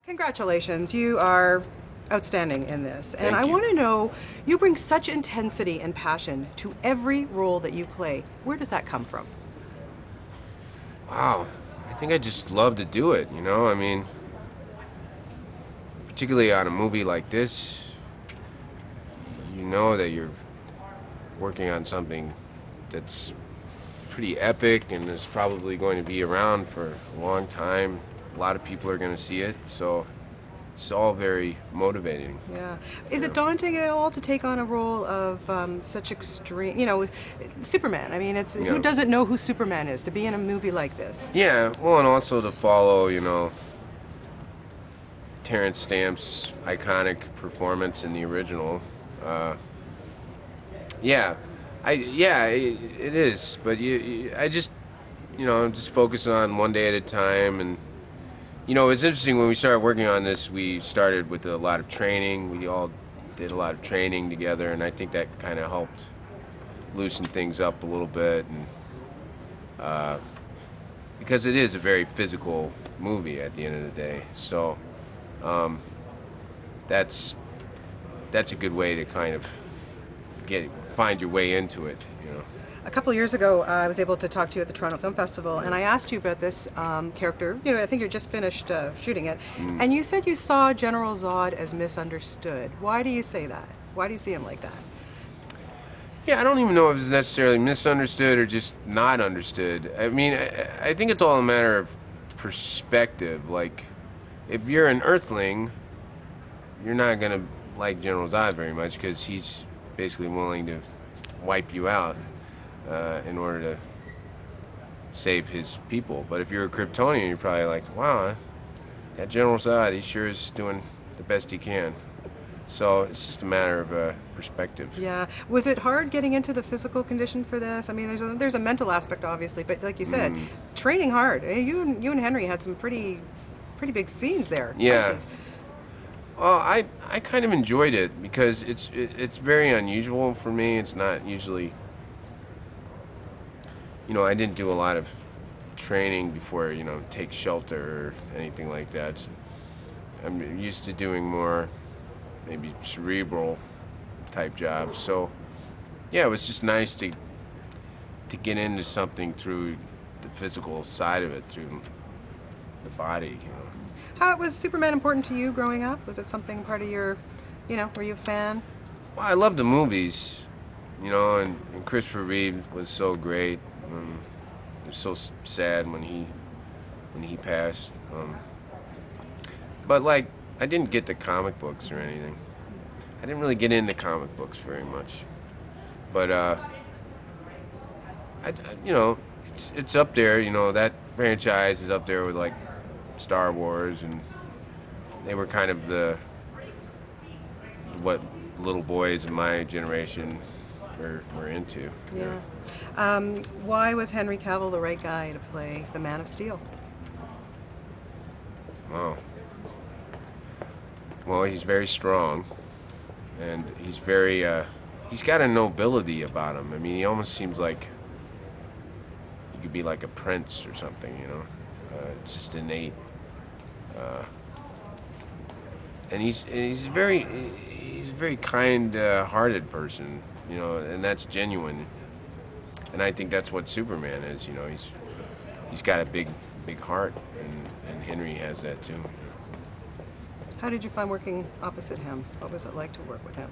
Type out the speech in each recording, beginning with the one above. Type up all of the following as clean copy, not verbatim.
Congratulations, you are outstanding in this. And I Thank you. want to know, you bring such intensity and passion to every role that you play. Where does that come from? Wow. I think I just love to do it, you know? I mean, particularly on a movie like this, you know that you're working on something that's pretty epic and is probably going to be around for a long time. A lot of people are going to see it, so it's all very motivating. Yeah. Is Yeah. it daunting at all to take on a role of such extreme, with Superman? I mean, it's Yeah. who doesn't know who Superman is to be in a movie like this? Yeah, well, and also to follow, Terrence Stamp's iconic performance in the original. Yeah, it is. But I just, I'm just focusing on one day at a time. And it's interesting when we started working on this. We started with a lot of training. We all did a lot of training together, and I think that kind of helped loosen things up a little bit. And because it is a very physical movie at the end of the day, so that's a good way to kind of find your way into it. A couple of years ago, I was able to talk to you at the Toronto Film Festival, and I asked you about this character. I think you just finished shooting it, and you said you saw General Zod as misunderstood. Why do you say that? Why do you see him like that? Yeah, I don't even know if it's necessarily misunderstood or just not understood. I mean, I think it's all a matter of perspective. Like, if you're an Earthling, you're not gonna like General Zod very much because he's basically willing to wipe you out in order to save his people. But if you're a Kryptonian, you're probably like, wow, that General Zod, he sure is doing the best he can. So it's just a matter of perspective. Yeah. Was it hard getting into the physical condition for this? I mean, there's a mental aspect, obviously, but like you said, training hard. You and Henry had some pretty big scenes there. Yeah. Fight scenes. Well, I kind of enjoyed it because it's very unusual for me. It's not usually, I didn't do a lot of training before, take shelter or anything like that. I'm used to doing more maybe cerebral type jobs. So, yeah, it was just nice to get into something through the physical side of it, through the body. How was Superman important to you growing up? Was it something part of your, were you a fan? Well, I love the movies, and Christopher Reeve was so great. It was so sad when he passed. But like, I didn't get the comic books or anything. I didn't really get into comic books very much. But it's up there. That franchise is up there with like Star Wars, and they were kind of what little boys in my generation were into. Yeah. Why was Henry Cavill the right guy to play the Man of Steel? Wow. Well, he's very strong, and he's got a nobility about him. I mean, he almost seems like he could be like a prince or something, It's just innate. And he's a very kind-hearted person, and that's genuine. And I think that's what Superman is, he's got a big heart, and Henry has that too. How did you find working opposite him? What was it like to work with him?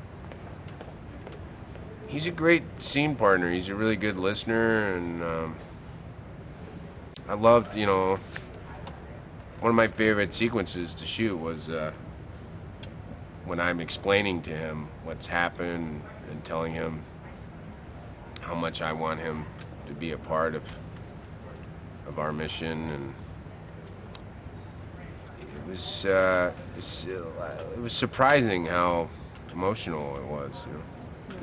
He's a great scene partner. He's a really good listener, and I loved, one of my favorite sequences to shoot was when I'm explaining to him what's happened and telling him how much I want him to be a part of our mission. And it was surprising how emotional it was.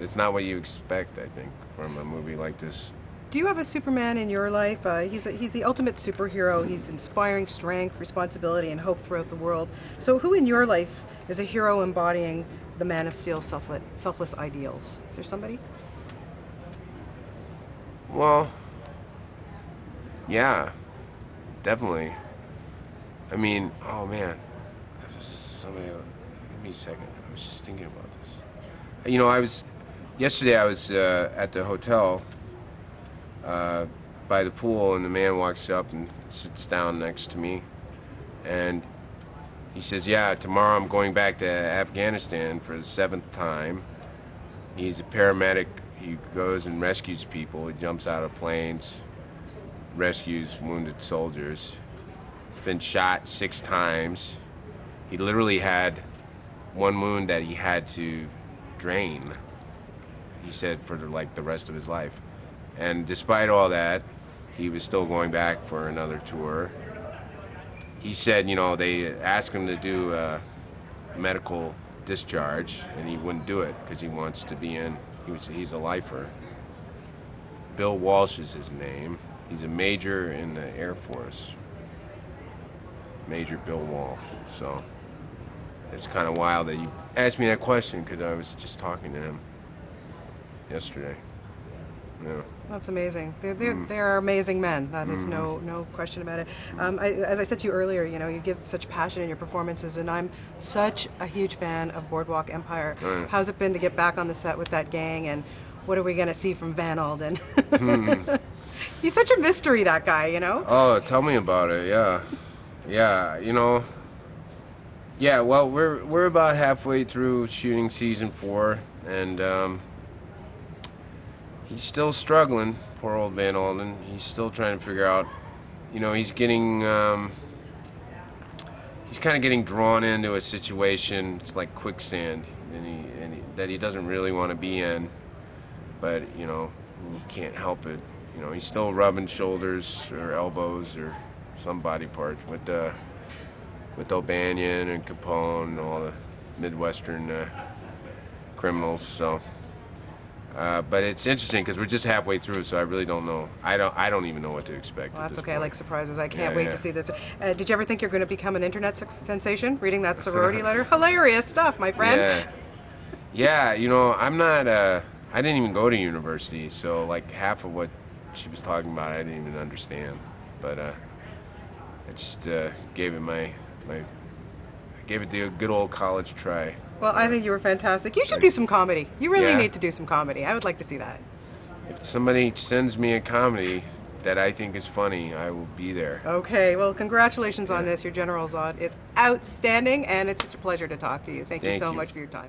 It's not what you expect, I think, from a movie like this. Do you have a Superman in your life? He's the ultimate superhero. He's inspiring strength, responsibility, and hope throughout the world. So who in your life is a hero embodying the Man of Steel's selfless ideals? Is there somebody? Well, yeah, definitely. I mean, oh man, somebody. Give me a second. I was just thinking about this. Yesterday I was at the hotel by the pool, and the man walks up and sits down next to me, and he says, "Yeah, tomorrow I'm going back to Afghanistan for the 7th time." He's a paramedic. He goes and rescues people. He jumps out of planes, rescues wounded soldiers. He's been shot 6 times. He literally had one wound that he had to drain, he said, for like the rest of his life. And despite all that, he was still going back for another tour. He said, they asked him to do a medical discharge, and he wouldn't do it because he wants to be in. He's a lifer. Bill Walsh is his name. He's a major in the Air Force. Major Bill Walsh. So it's kind of wild that you asked me that question, because I was just talking to him yesterday. Yeah. That's amazing. They're amazing men. That is no question about it. As I said to you earlier, you give such passion in your performances, and I'm such a huge fan of Boardwalk Empire. How's it been to get back on the set with that gang, and what are we going to see from Van Alden? He's such a mystery, that guy, Oh, tell me about it. Yeah. Yeah, well, we're about halfway through shooting season 4, and he's still struggling, poor old Van Alden. He's still trying to figure out, he's getting, he's kind of getting drawn into a situation. It's like quicksand, that he doesn't really want to be in, but, he can't help it. He's still rubbing shoulders or elbows or some body parts with O'Banion and Capone and all the Midwestern criminals, so... but it's interesting because we're just halfway through, so I really don't know. I don't even know what to expect. Well, that's okay. Point. I like surprises. I can't wait to see this. Did you ever think you're going to become an internet sensation? Reading that sorority letter, hilarious stuff, my friend. Yeah. I'm not. I didn't even go to university, so like half of what she was talking about, I didn't even understand. But I just gave it the good old college try. Well, I think you were fantastic. You should do some comedy. You really need to do some comedy. I would like to see that. If somebody sends me a comedy that I think is funny, I will be there. Okay, well, congratulations on this. Your General Zod is outstanding, and it's such a pleasure to talk to you. Thank you so much for your time.